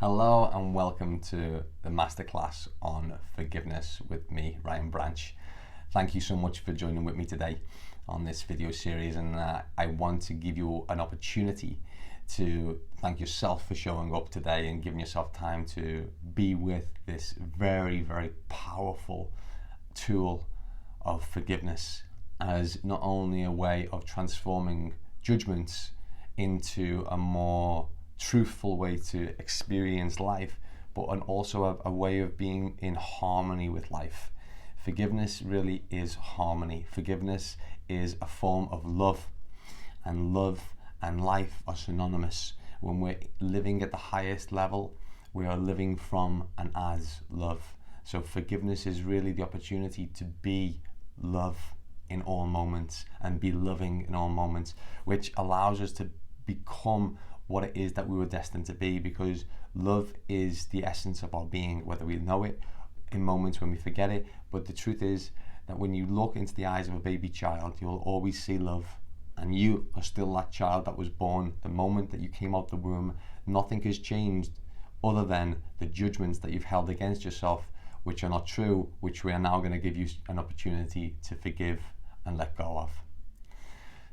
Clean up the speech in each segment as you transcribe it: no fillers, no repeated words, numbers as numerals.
Hello and welcome to the masterclass on forgiveness with me, Ryan Branch. Thank you so much for joining with me today on this video series, and I want to give you an opportunity to thank yourself for showing up today and giving yourself time to be with this very, very powerful tool of forgiveness as not only a way of transforming judgments into a more truthful way to experience life, but also a way of being in harmony with life. Forgiveness really is harmony. Forgiveness is a form of love, and love and life are synonymous. When we're living at the highest level, we are living from and as love. So forgiveness is really the opportunity to be love in all moments and be loving in all moments, which allows us to become what it is that we were destined to be, because love is the essence of our being, whether we know it in moments when we forget it. But the truth is that when you look into the eyes of a baby child, you'll always see love, and you are still that child that was born the moment that you came out the womb. Nothing has changed other than the judgments that you've held against yourself, which are not true, which we are now going to give you an opportunity to forgive and let go of.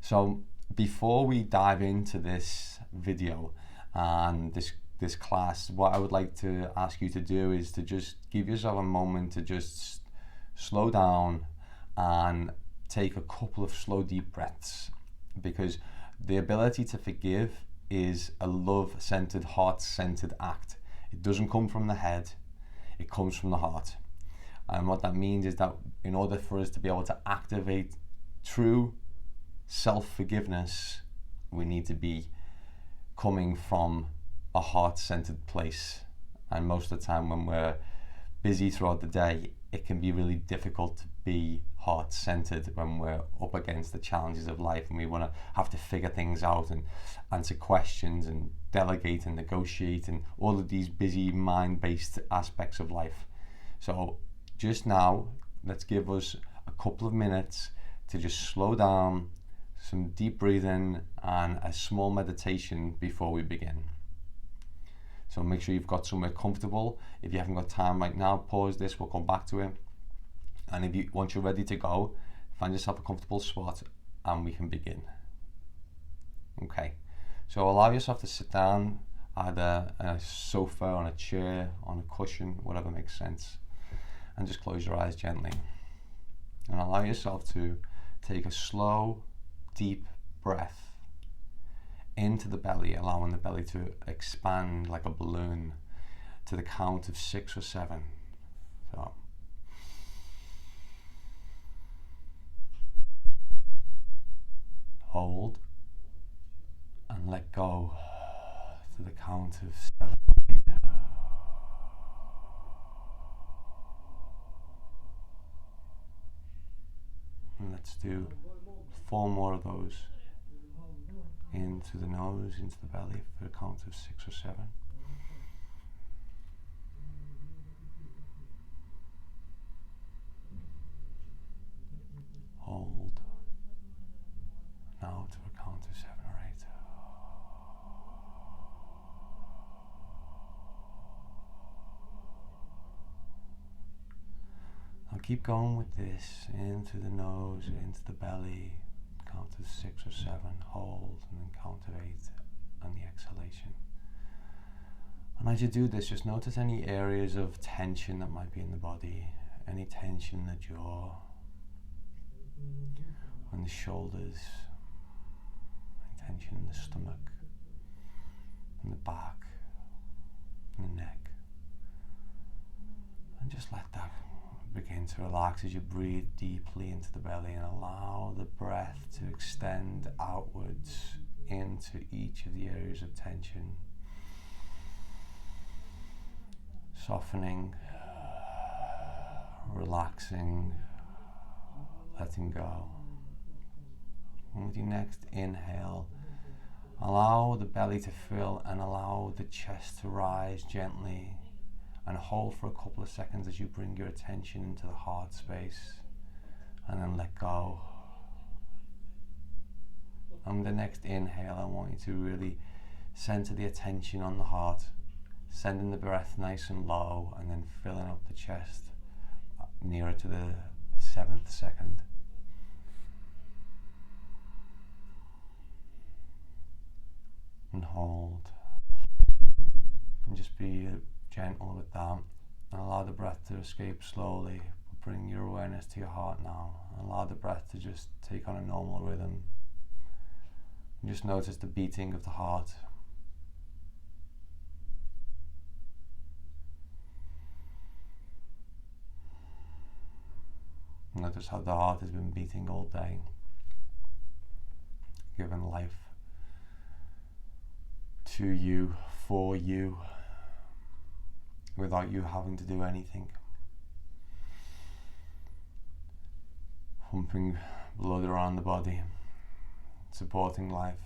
So before we dive into this video and this class, what I would like to ask you to do is to just give yourself a moment to just slow down and take a couple of slow, deep breaths, because the ability to forgive is a love-centered, heart-centered act. It doesn't come from the head, it comes from the heart. And what that means is that in order for us to be able to activate true self-forgiveness, we need to be coming from a heart-centered place. And most of the time when we're busy throughout the day, it can be really difficult to be heart-centered when we're up against the challenges of life and we want to have to figure things out and answer questions and delegate and negotiate and all of these busy mind-based aspects of life. So just now, let's give us a couple of minutes to just slow down, some deep breathing and a small meditation before we begin. So make sure you've got somewhere comfortable. If you haven't got time right now, pause this, we'll come back to it. And once you're ready to go, find yourself a comfortable spot and we can begin. Okay, so allow yourself to sit down, either on a sofa, on a chair, on a cushion, whatever makes sense. And just close your eyes gently. And allow yourself to take a slow, deep breath into the belly, allowing the belly to expand like a balloon to the count of 6 or 7. So hold and let go to the count of 7 or 8. And let's do 4 more of those. Into the nose, into the belly for a count of 6 or 7. Hold. Now to a count of 7 or 8. Now keep going with this. Into the nose, into the belly. Count of 6 or 7, hold, and then count of 8 on the exhalation. And as you do this, just notice any areas of tension that might be in the body, any tension in the jaw, in the shoulders, any tension in the stomach, in the back, in the neck. And just let that begin to relax as you breathe deeply into the belly and allow the breath to extend outwards into each of the areas of tension, softening, relaxing, letting go. And with your next inhale, allow the belly to fill and allow the chest to rise gently, and hold for a couple of seconds as you bring your attention into the heart space, and then let go. And with the next inhale, I want you to really center the attention on the heart, Sending the breath nice and low, and then filling up the chest nearer to the 7th second. And hold. And just be gentle with that. And allow the breath to escape slowly. Bring your awareness to your heart now. And allow the breath to just take on a normal rhythm. And just notice the beating of the heart. Notice how the heart has been beating all day, giving life to you, for you, without you having to do anything. Pumping blood around the body, supporting life.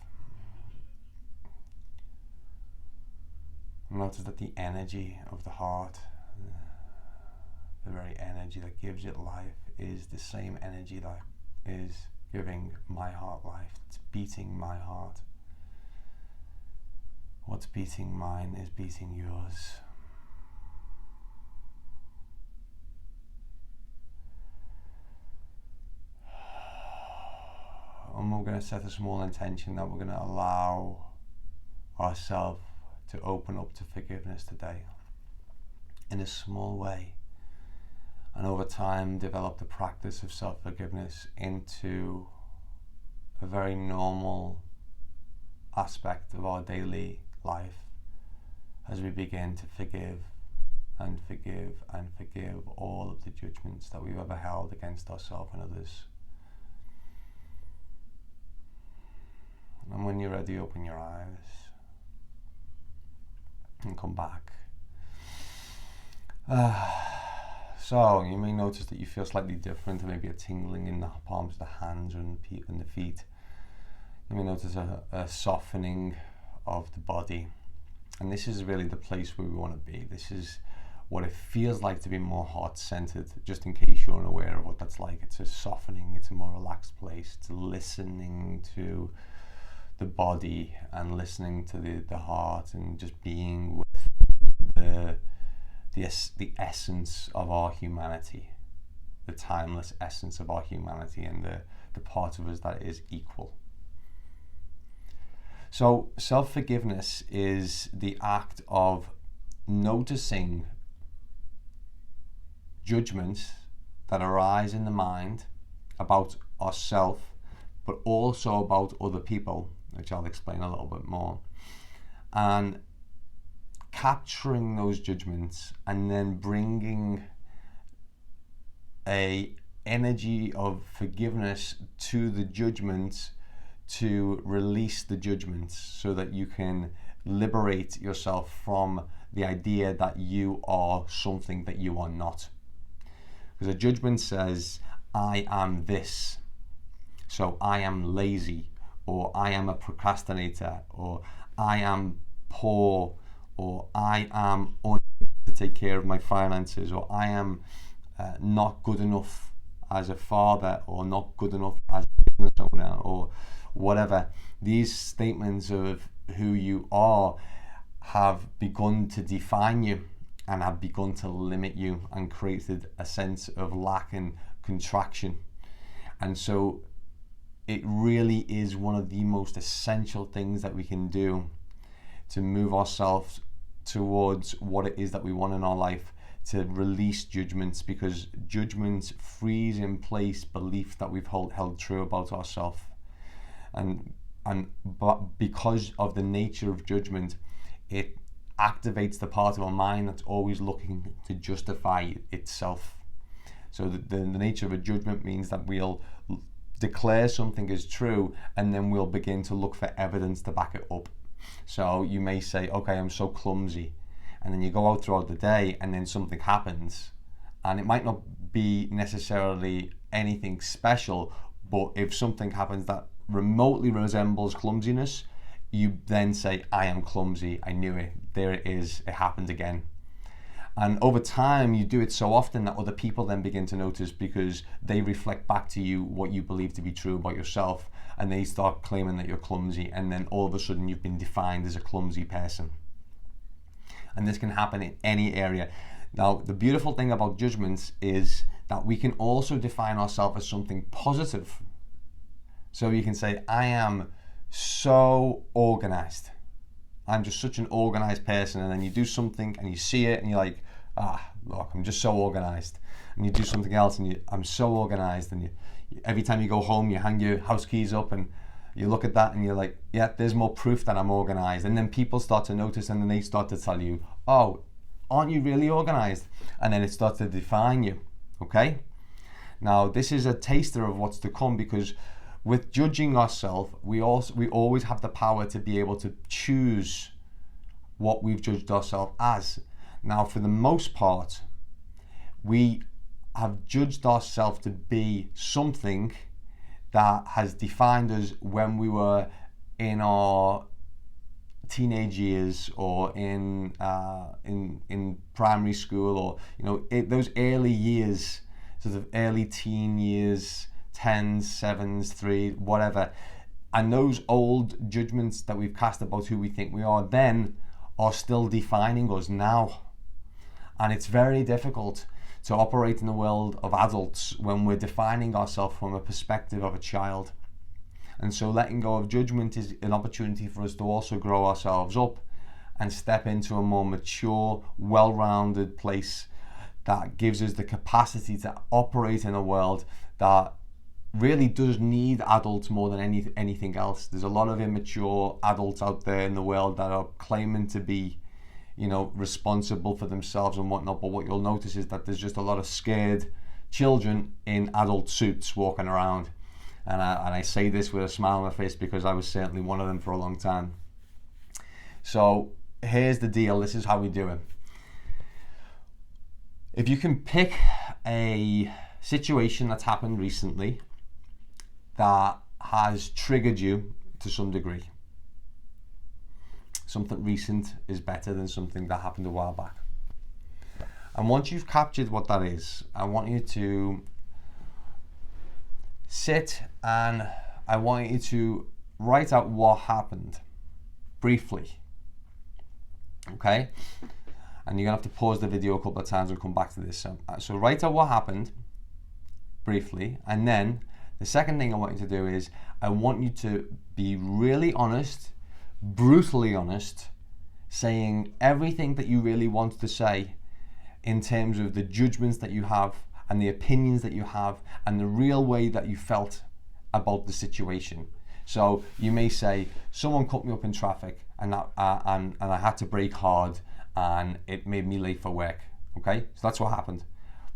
Notice that the energy of the heart, the very energy that gives it life, is the same energy that is giving my heart life. It's beating my heart. What's beating mine is beating yours. And we're going to set a small intention that we're going to allow ourselves to open up to forgiveness today in a small way, and over time develop the practice of self-forgiveness into a very normal aspect of our daily life as we begin to forgive and forgive and forgive all of the judgments that we've ever held against ourselves and others. And when you're ready, open your eyes and come back. So you may notice that you feel slightly different, or maybe a tingling in the palms of the hands or in the feet. You may notice a softening of the body, and this is really the place where we want to be. This is what it feels like to be more heart-centered, just in case you're unaware of what that's like. It's a softening, it's a more relaxed place. It's listening to the body and listening to the heart, and just being with the essence of our humanity, the timeless essence of our humanity, and the part of us that is equal. So self-forgiveness is the act of noticing judgments that arise in the mind about ourselves, but also about other people, which I'll explain a little bit more, and capturing those judgments and then bringing a energy of forgiveness to the judgments to release the judgments, so that you can liberate yourself from the idea that you are something that you are not. Because a judgment says, I am this, so I am lazy, or I am a procrastinator, or I am poor, or I am unable to take care of my finances, or I am not good enough as a father, or not good enough as a business owner, or whatever. These statements of who you are have begun to define you and have begun to limit you and created a sense of lack and contraction. And so it really is one of the most essential things that we can do to move ourselves towards what it is that we want in our life, to release judgments, because judgments freeze in place beliefs that we've held true about ourselves. But because of the nature of judgment, it activates the part of our mind that's always looking to justify itself. So the nature of a judgment means that we'll declare something as true, and then we'll begin to look for evidence to back it up. So you may say, okay, I'm so clumsy, and then you go out throughout the day and then something happens, and it might not be necessarily anything special, but if something happens that remotely resembles clumsiness, you then say, I am clumsy, I knew it, there it is, it happened again. And over time, you do it so often that other people then begin to notice, because they reflect back to you what you believe to be true about yourself, and they start claiming that you're clumsy, and then all of a sudden you've been defined as a clumsy person. And this can happen in any area. Now, the beautiful thing about judgments is that we can also define ourselves as something positive. So you can say, I am so organized. I'm just such an organized person. And then you do something and you see it and you're like, look, I'm just so organized. And you do something else and I'm so organized. And every time you go home, you hang your house keys up and you look at that and you're like, yeah, there's more proof that I'm organized. And then people start to notice and then they start to tell you, oh, aren't you really organized? And then it starts to define you, okay? Now, this is a taster of what's to come, because with judging ourselves, we always have the power to be able to choose what we've judged ourselves as. Now, for the most part, we have judged ourselves to be something that has defined us when we were in our teenage years or in primary school, or those early years, sort of early teen years, 10s, 7s, 3, whatever. And those old judgments that we've cast about who we think we are then are still defining us now. And it's very difficult to operate in the world of adults when we're defining ourselves from a perspective of a child. And so letting go of judgment is an opportunity for us to also grow ourselves up and step into a more mature, well-rounded place that gives us the capacity to operate in a world that really does need adults more than anything else. There's a lot of immature adults out there in the world that are claiming to be, responsible for themselves and whatnot, but what you'll notice is that there's just a lot of scared children in adult suits walking around. And I say this with a smile on my face because I was certainly one of them for a long time. So here's the deal. This is how we do it. If you can pick a situation that's happened recently that has triggered you to some degree. Something recent is better than something that happened a while back. And once you've captured what that is, I want you to sit and I want you to write out what happened briefly. Okay? And you're gonna have to pause the video a couple of times and come back to this. So write out what happened briefly, and then the second thing I want you to do is I want you to be really honest, brutally honest, saying everything that you really want to say in terms of the judgments that you have and the opinions that you have and the real way that you felt about the situation. So you may say, someone cut me up in traffic and I had to brake hard and it made me late for work. Okay, so that's what happened.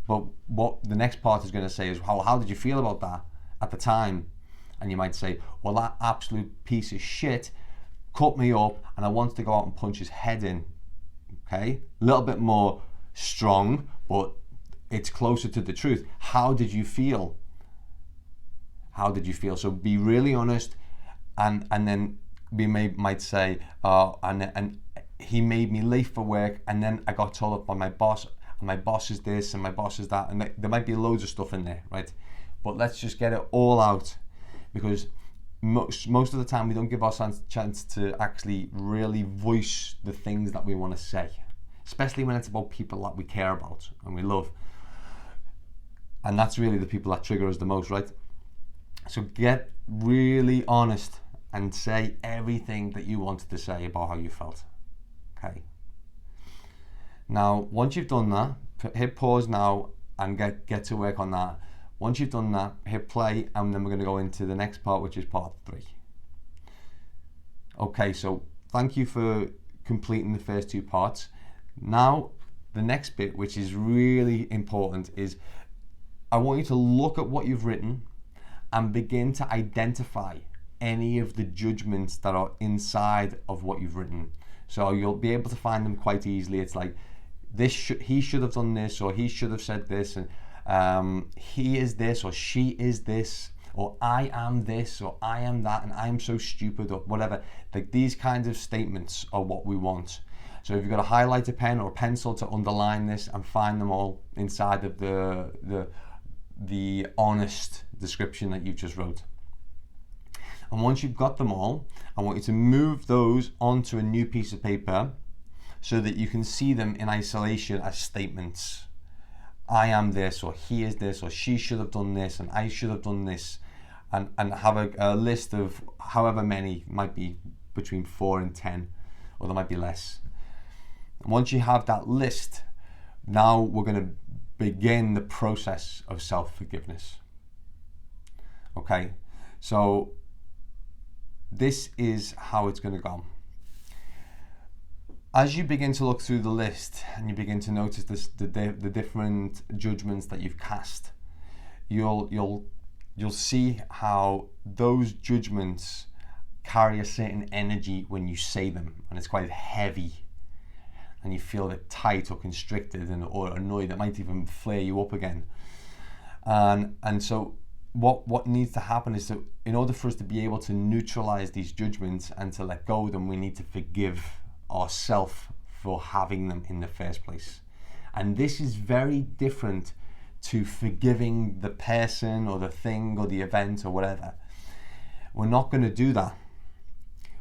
But what the next part is going to say is, how did you feel about that at the time? And you might say, well, that absolute piece of shit cut me up and I wanted to go out and punch his head in. Okay, a little bit more strong, but it's closer to the truth. How did you feel? How did you feel? So be really honest, and then we might say, and he made me late for work, and then I got told up by my boss, and my boss is this, and my boss is that, and there might be loads of stuff in there, right? But let's just get it all out, because most of the time we don't give ourselves a chance to actually really voice the things that we want to say, especially when it's about people that we care about and we love. And that's really the people that trigger us the most, right? So get really honest and say everything that you wanted to say about how you felt. Okay. Now, once you've done that, hit pause now and get to work on that. Once you've done that, hit play, and then we're going to go into the next part, which is part 3. Okay, so thank you for completing the first 2 parts. Now, the next bit, which is really important, is I want you to look at what you've written and begin to identify any of the judgments that are inside of what you've written. So you'll be able to find them quite easily. It's like, he should have done this, or he should have said this, and he is this, or she is this, or I am this, or I am that, and I am so stupid, or whatever. Like, these kinds of statements are what we want. So if you've got a highlighter pen or a pencil to underline this and find them all inside of the honest description that you've just wrote. And once you've got them all, I want you to move those onto a new piece of paper so that you can see them in isolation as statements. I am this, or he is this, or she should have done this, and I should have done this, and have a list of however many, might be between 4 and 10, or there might be less. And once you have that list, now we're going to begin the process of self-forgiveness. Okay, so this is how it's going to go. As you begin to look through the list and you begin to notice the different judgments that you've cast, you'll see how those judgments carry a certain energy when you say them, and it's quite heavy, and you feel a bit tight or constricted or annoyed. It might even flare you up again. And so what needs to happen is that in order for us to be able to neutralize these judgments and to let go of them, we need to forgive ourselves for having them in the first place. And this is very different to forgiving the person or the thing or the event or whatever. We're not going to do that.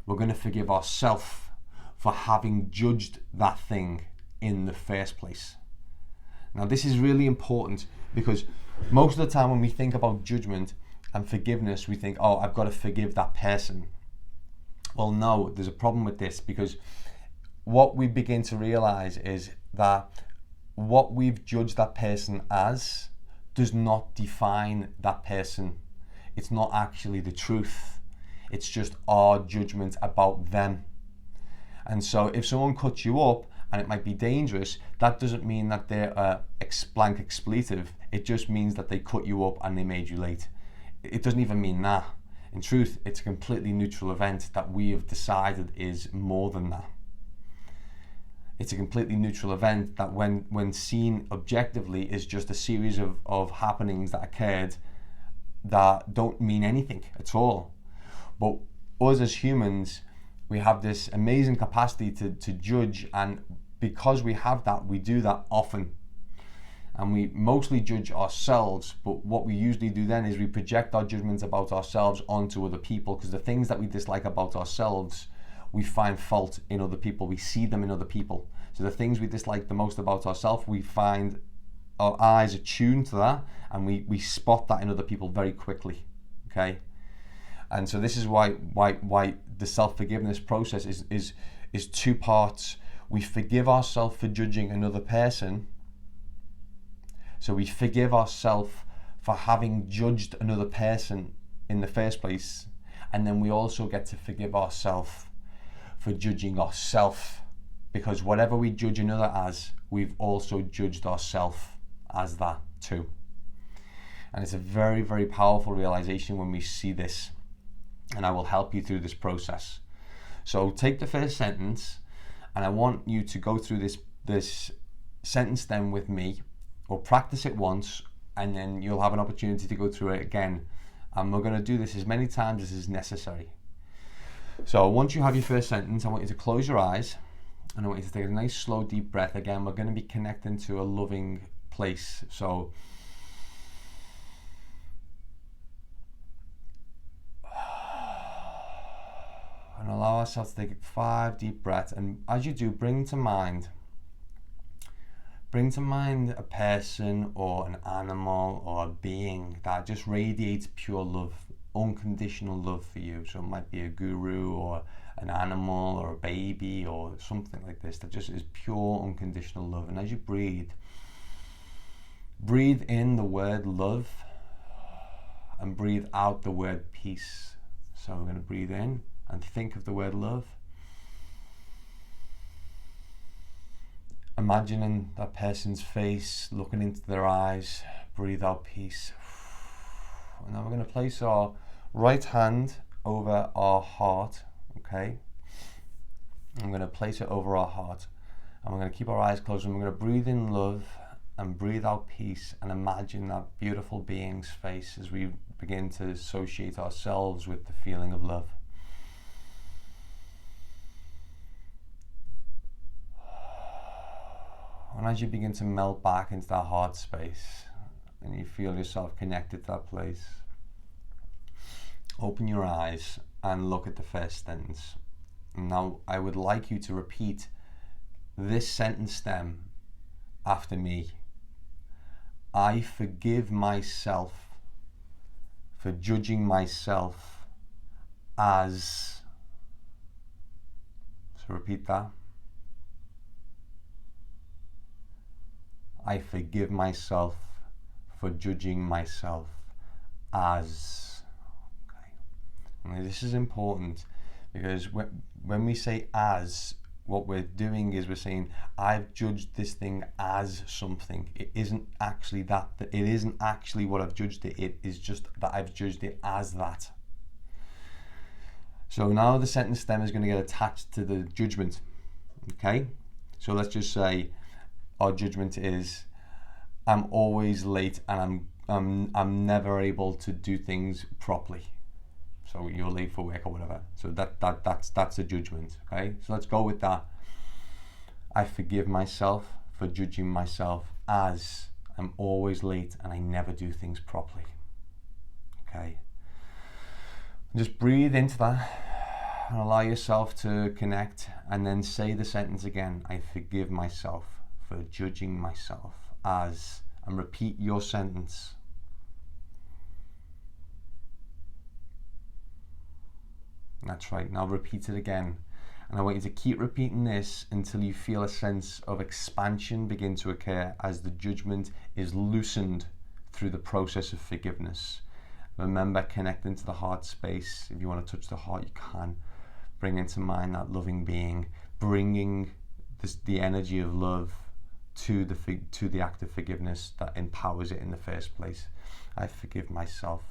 We're going to forgive ourselves for having judged that thing in the first place. Now, this is really important because most of the time when we think about judgment and forgiveness, we think, oh, I've got to forgive that person. Well, no, there's a problem with this, because what we begin to realize is that what we've judged that person as does not define that person. It's not actually the truth. It's just our judgment about them. And so if someone cuts you up and it might be dangerous, that doesn't mean that they're a blank expletive. It just means that they cut you up and they made you late. It doesn't even mean that. In truth, it's a completely neutral event that we have decided is more than that. It's a completely neutral event that when seen objectively is just a series of happenings that occurred that don't mean anything at all. But us as humans, we have this amazing capacity to judge, and because we have that, we do that often. And we mostly judge ourselves, but what we usually do then is we project our judgments about ourselves onto other people, because the things that we dislike about ourselves, we find fault in other people. We see them in other people. So the things we dislike the most about ourselves, we find our eyes are tuned to that, and we spot that in other people very quickly. Okay? And so this is why the self-forgiveness process is two parts. We forgive ourselves for judging another person. So we forgive ourselves for having judged another person in the first place. And then we also get to forgive ourselves for judging ourselves, because whatever we judge another as, we've also judged ourselves as that too. And it's a very, very powerful realization when we see this. And I will help you through this process. So take the first sentence, and I want you to go through this sentence then with me, or practice it once, and then you'll have an opportunity to go through it again. And we're going to do this as many times as is necessary. So once you have your first sentence, I want you to close your eyes, and I want you to take a nice slow deep breath. Again, we're going to be connecting to a loving place. So and allow ourselves to take 5 deep breaths, and as you do, bring to mind a person or an animal or a being that just radiates pure love, unconditional love for you. So it might be a guru or an animal or a baby or something like this that just is pure unconditional love. And as you breathe in the word love and breathe out the word peace. So we're going to breathe in and think of the word love. Imagining that person's face, looking into their eyes, breathe out peace. And now we're going to place our right hand over our heart, okay? I'm going to place it over our heart, and we're going to keep our eyes closed, and we're going to breathe in love and breathe out peace, and imagine that beautiful being's face as we begin to associate ourselves with the feeling of love. And as you begin to melt back into that heart space and you feel yourself connected to that place, open your eyes and look at the first sentence. Now, I would like you to repeat this sentence stem after me. I forgive myself for judging myself as. So repeat that. I forgive myself for judging myself as. Okay. Now this is important because when we say as, what we're doing is we're saying, I've judged this thing as something. It isn't actually that. It isn't actually what I've judged it. It is just that I've judged it as that. So now the sentence stem is going to get attached to the judgment. Okay? So let's just say our judgment is, I'm always late and I'm never able to do things properly. So you're late for work or whatever. So that's a judgment. Okay, so let's go with that. I forgive myself for judging myself as I'm always late and I never do things properly. Okay, just breathe into that and allow yourself to connect, and then say the sentence again. I forgive myself for judging myself as, and repeat your sentence. That's right, now repeat it again. And I want you to keep repeating this until you feel a sense of expansion begin to occur as the judgment is loosened through the process of forgiveness. Remember, connecting to the heart space. If you want to touch the heart, you can. Bring into mind that loving being, bringing the energy of love to the act of forgiveness that empowers it in the first place. I forgive myself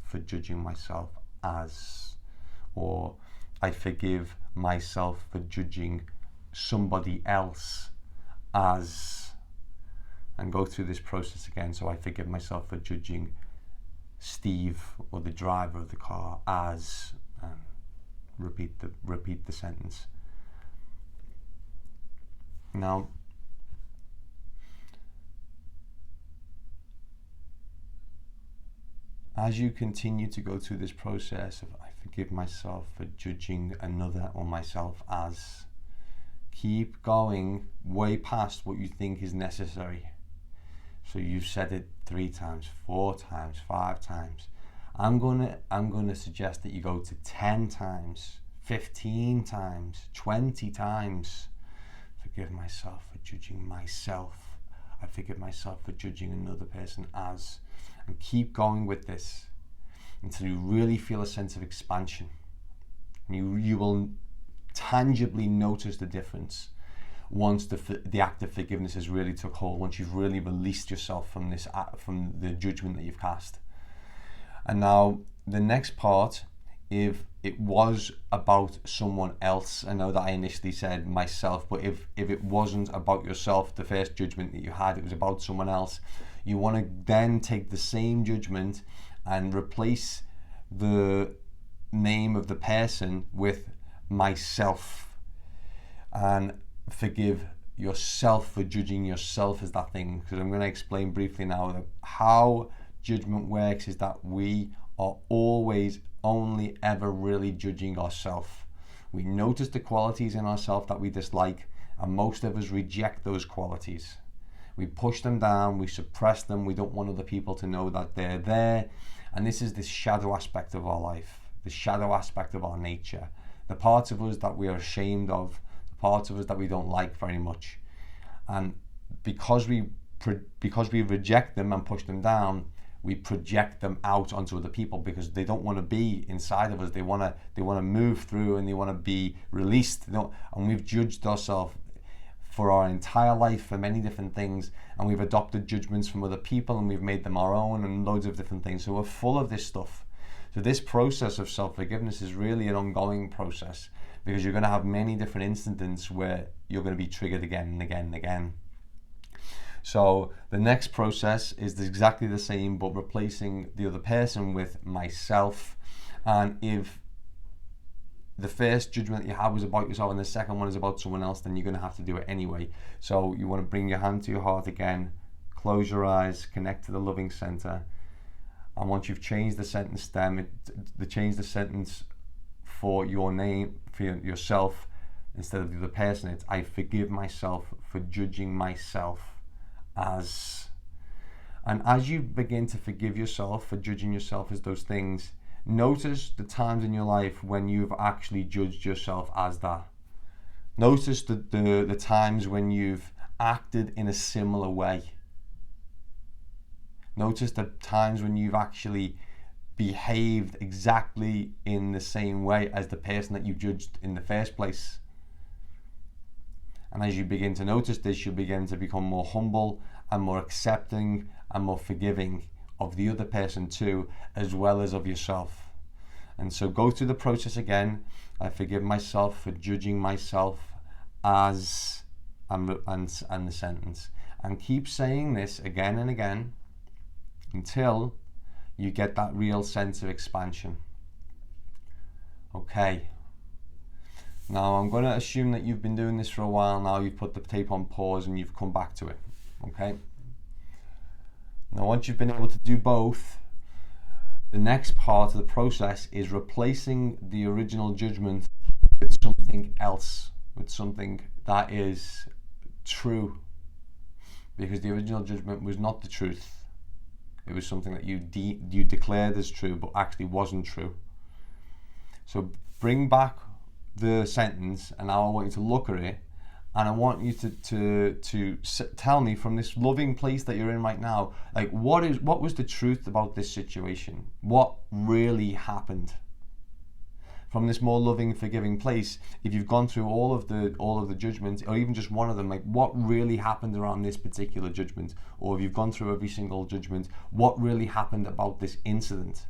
for judging myself as, or I forgive myself for judging somebody else as, and go through this process again. So I forgive myself for judging Steve or the driver of the car as, repeat the sentence. Now, as you continue to go through this process of I forgive myself for judging another or myself as, keep going way past what you think is necessary. So you've said it 3 times, 4 times, 5 times. I'm gonna suggest that you go to 10 times, 15 times, 20 times. Forgive myself for judging myself. I forgive myself for judging another person as. And keep going with this until you really feel a sense of expansion. You will tangibly notice the difference once the act of forgiveness has really took hold, once you've really released yourself from the judgment that you've cast. And now the next part, if it was about someone else, I know that I initially said myself, but if it wasn't about yourself, the first judgment that you had, it was about someone else, you want to then take the same judgment and replace the name of the person with myself, and forgive yourself for judging yourself as that thing. Because I'm going to explain briefly now that how judgment works is that we are always only ever really judging ourselves. We notice the qualities in ourselves that we dislike, and most of us reject those qualities. We push them down, we suppress them, we don't want other people to know that they're there. And this is the shadow aspect of our life, the shadow aspect of our nature, the parts of us that we are ashamed of, the parts of us that we don't like very much. And because we reject them and push them down, we project them out onto other people because they don't want to be inside of us. They want to move through and they want to be released. And we've judged ourselves for our entire life for many different things, and we've adopted judgments from other people and we've made them our own and loads of different things. So we're full of this stuff. So this process of self-forgiveness is really an ongoing process, because you're going to have many different instances where you're going to be triggered again and again and again. So the next process is exactly the same, but replacing the other person with myself. And if the first judgment that you had was about yourself and the second one is about someone else, then you're going to have to do it anyway. So you want to bring your hand to your heart again, close your eyes, connect to the loving center. And once you've changed the sentence stem, change the sentence for your name, for yourself, instead of the other person. It's I forgive myself for judging myself as. And as you begin to forgive yourself for judging yourself as those things, notice the times in your life when you've actually judged yourself as that. Notice the times when you've acted in a similar way. Notice the times when you've actually behaved exactly in the same way as the person that you judged in the first place. And as you begin to notice this, you begin to become more humble and more accepting and more forgiving of the other person too, as well as of yourself. And so go through the process again. I forgive myself for judging myself as, and the sentence. And keep saying this again and again until you get that real sense of expansion. Okay. Now I'm going to assume that you've been doing this for a while now. You've put the tape on pause and you've come back to it. Okay. Now once you've been able to do both, the next part of the process is replacing the original judgment with something else, with something that is true. Because the original judgment was not the truth. It was something that you declared as true, but actually wasn't true. So bring back the sentence, and now I want you to look at it, and I want you to tell me from this loving place that you're in right now, like what was the truth about this situation? What really happened? From this more loving, forgiving place, if you've gone through all of the judgments, or even just one of them, like what really happened around this particular judgment, or if you've gone through every single judgment, what really happened about this incident?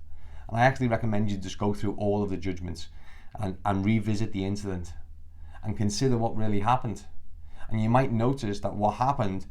And I actually recommend you just go through all of the judgments and revisit the incident and consider what really happened. And you might notice that what happened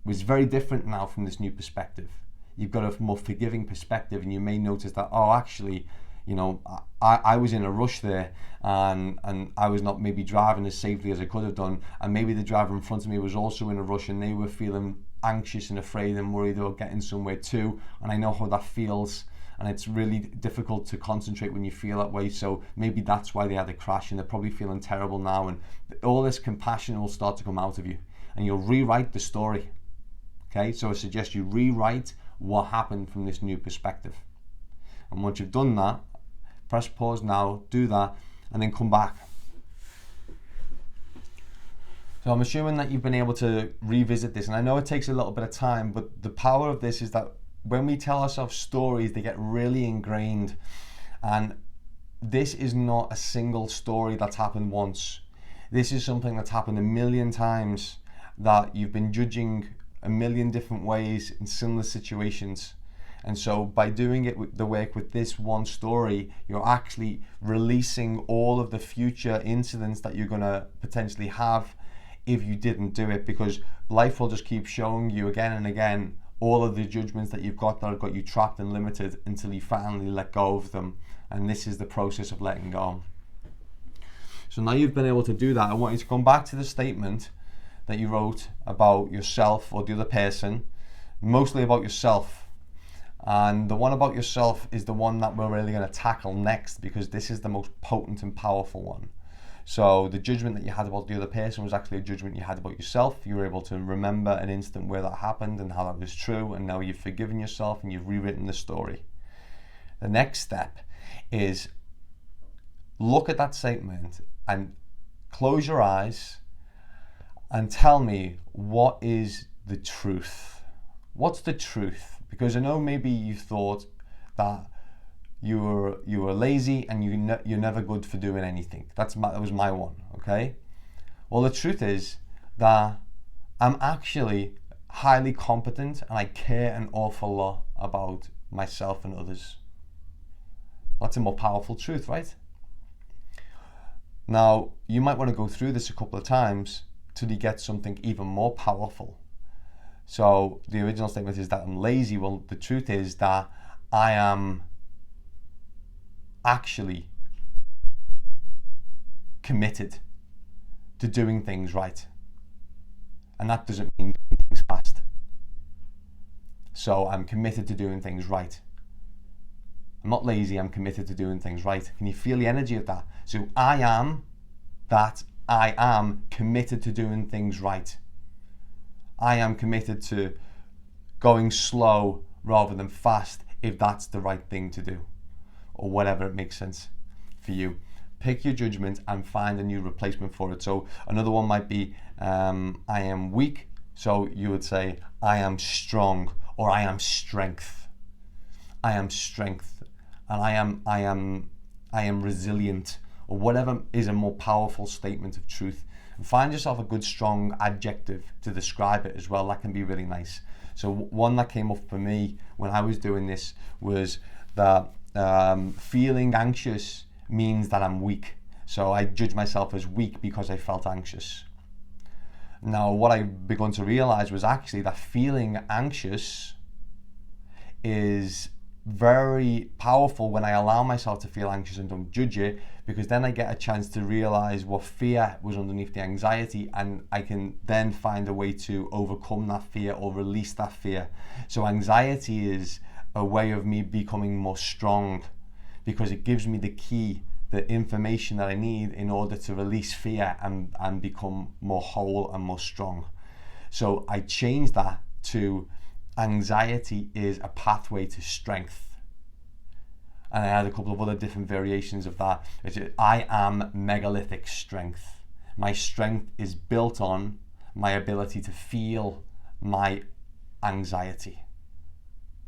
was very different now from this new perspective. You've got a more forgiving perspective, and you may notice that, oh, actually, you know, I was in a rush there, and I was not maybe driving as safely as I could have done, and maybe the driver in front of me was also in a rush, and they were feeling anxious and afraid and worried about getting somewhere too, and I know how that feels, and it's really difficult to concentrate when you feel that way. So maybe that's why they had a crash, and they're probably feeling terrible now, and all this compassion will start to come out of you, and you'll rewrite the story. Okay, so I suggest you rewrite what happened from this new perspective. And once you've done that, press pause now, do that, and then come back. So I'm assuming that you've been able to revisit this, and I know it takes a little bit of time, but the power of this is that when we tell ourselves stories, they get really ingrained. And this is not a single story that's happened once. This is something that's happened a million times, that you've been judging a million different ways in similar situations. And so by doing it with the work with this one story, you're actually releasing all of the future incidents that you're going to potentially have if you didn't do it, because life will just keep showing you again and again all of the judgments that you've got that have got you trapped and limited until you finally let go of them. And this is the process of letting go. So now you've been able to do that, I want you to come back to the statement that you wrote about yourself or the other person, mostly about yourself. And the one about yourself is the one that we're really going to tackle next, because this is the most potent and powerful one. So the judgment that you had about the other person was actually a judgment you had about yourself. You were able to remember an instant where that happened and how that was true, and now you've forgiven yourself and you've rewritten the story. The next step is look at that statement and close your eyes and tell me, what is the truth? What's the truth? Because I know maybe you thought that you were lazy and you're never good for doing anything. That was my one, okay? Well, the truth is that I'm actually highly competent and I care an awful lot about myself and others. That's a more powerful truth, right? Now, you might want to go through this a couple of times till you get something even more powerful. So the original statement is that I'm lazy. Well, the truth is that I am actually committed to doing things right. And that doesn't mean doing things fast. So I'm committed to doing things right. I'm not lazy, I'm committed to doing things right. Can you feel the energy of that? So I am that I am committed to doing things right. I am committed to going slow rather than fast if that's the right thing to do, or whatever it makes sense for you. Pick your judgment and find a new replacement for it. So another one might be I am weak, so you would say I am strong, or I am strength. I am strength, and I am resilient, or whatever is a more powerful statement of truth. And find yourself a good strong adjective to describe it as well. That can be really nice. So one that came up for me when I was doing this was that feeling anxious means that I'm weak. So I judge myself as weak because I felt anxious. Now, what I begun to realize was actually that feeling anxious is very powerful when I allow myself to feel anxious and don't judge it, because then I get a chance to realize what fear was underneath the anxiety, and I can then find a way to overcome that fear or release that fear. So anxiety is a way of me becoming more strong, because it gives me the key, the information that I need in order to release fear and become more whole and more strong. So I changed that to anxiety is a pathway to strength. And I had a couple of other different variations of that. I am megalithic strength. My strength is built on my ability to feel my anxiety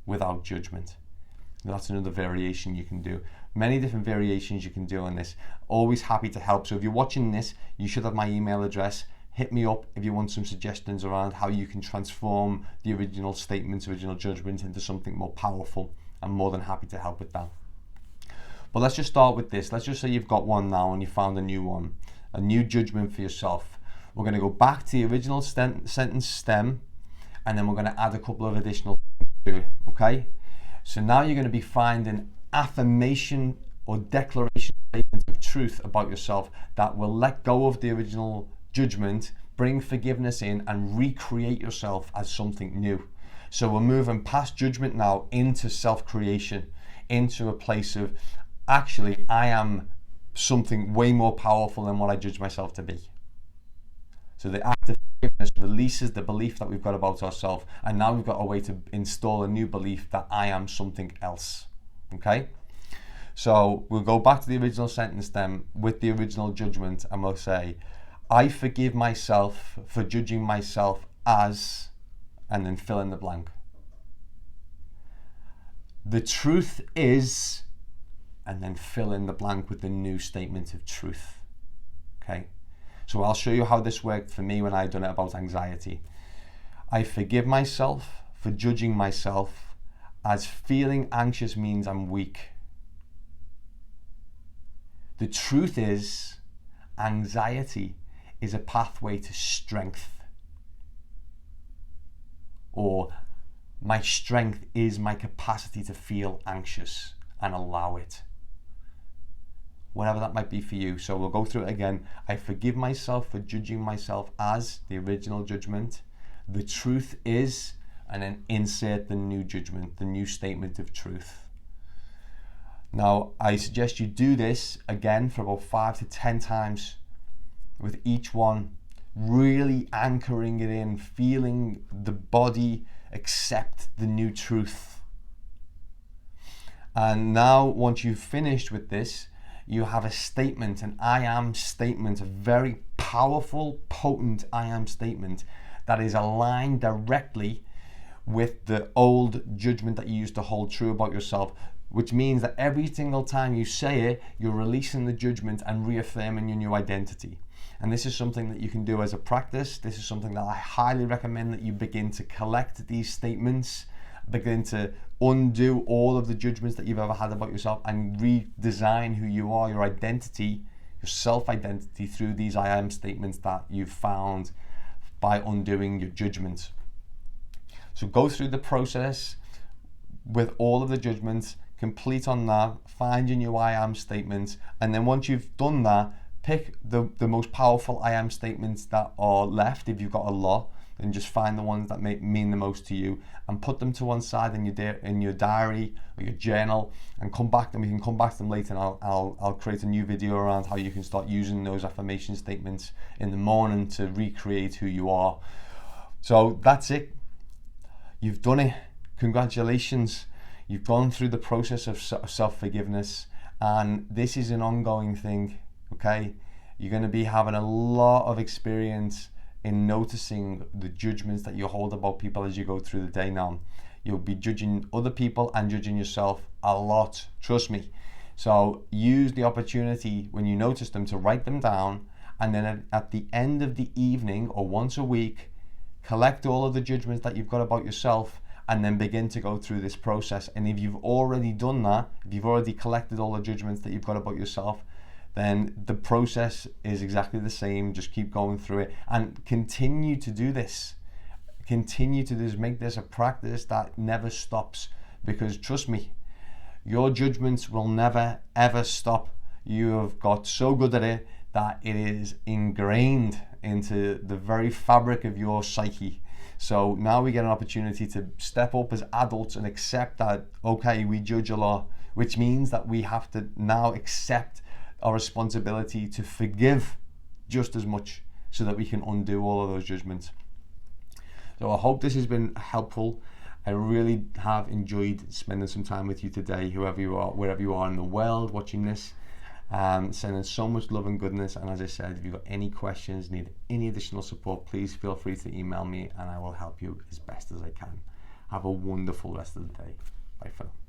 without judgment. That's another variation you can do. Many different variations you can do on this. Always happy to help. So if you're watching this, you should have my email address. Hit me up if you want some suggestions around how you can transform the original statements, original judgment into something more powerful. I'm more than happy to help with that. But let's just start with this. Let's just say you've got one now and you found a new one, a new judgment for yourself. We're going to go back to the original sentence stem, and then we're going to add a couple of additional things to it, okay? So now you're going to be finding affirmation or declaration statements of truth about yourself that will let go of the original judgment, bring forgiveness in, and recreate yourself as something new. So we're moving past judgment now into self-creation, into a place of, actually, I am something way more powerful than what I judge myself to be. So the act of forgiveness releases the belief that we've got about ourselves, and now we've got a way to install a new belief that I am something else. Okay? So we'll go back to the original sentence then with the original judgment, and we'll say, I forgive myself for judging myself as, and then fill in the blank. The truth is, and then fill in the blank with the new statement of truth. Okay? So I'll show you how this worked for me when I done it about anxiety. I forgive myself for judging myself as feeling anxious means I'm weak. The truth is, anxiety is a pathway to strength. Or my strength is my capacity to feel anxious and allow it. Whatever that might be for you. So we'll go through it again. I forgive myself for judging myself as the original judgment. The truth is, and then insert the new judgment, the new statement of truth. Now, I suggest you do this again for about 5 to 10 times with each one, really anchoring it in, feeling the body accept the new truth. And now, once you've finished with this, you have a statement, an I am statement, a very powerful, potent I am statement that is aligned directly with the old judgment that you used to hold true about yourself, which means that every single time you say it, you're releasing the judgment and reaffirming your new identity. And this is something that you can do as a practice. This is something that I highly recommend that you begin to collect these statements, begin to undo all of the judgments that you've ever had about yourself and redesign who you are, your identity, your self-identity through these I am statements that you've found by undoing your judgments. So go through the process with all of the judgments, complete on that, find your new I am statements, and then once you've done that, pick the most powerful I am statements that are left, if you've got a lot, then just find the ones that mean the most to you and put them to one side in your diary or your journal, and come back, and we can come back to them later, and I'll create a new video around how you can start using those affirmation statements in the morning to recreate who you are. So that's it. You've done it. Congratulations. You've gone through the process of self-forgiveness, and this is an ongoing thing, okay? You're going to be having a lot of experience in noticing the judgments that you hold about people as you go through the day now. You'll be judging other people and judging yourself a lot, trust me. So use the opportunity when you notice them to write them down, and then at the end of the evening or once a week, collect all of the judgments that you've got about yourself, and then begin to go through this process. And if you've already done that, if you've already collected all the judgments that you've got about yourself, then the process is exactly the same. Just keep going through it and continue to do this. Continue to make this a practice that never stops, because trust me, your judgments will never ever stop. You have got so good at it that it is ingrained into the very fabric of your psyche. So now we get an opportunity to step up as adults and accept that, okay, we judge a lot, which means that we have to now accept our responsibility to forgive just as much, so that we can undo all of those judgments. So I hope this has been helpful. I really have enjoyed spending some time with you today, whoever you are, wherever you are in the world watching this. Sending so much love and goodness, and as I said, if you've got any questions, need any additional support, please feel free to email me and I will help you as best as I can. Have a wonderful rest of the day. Bye for now.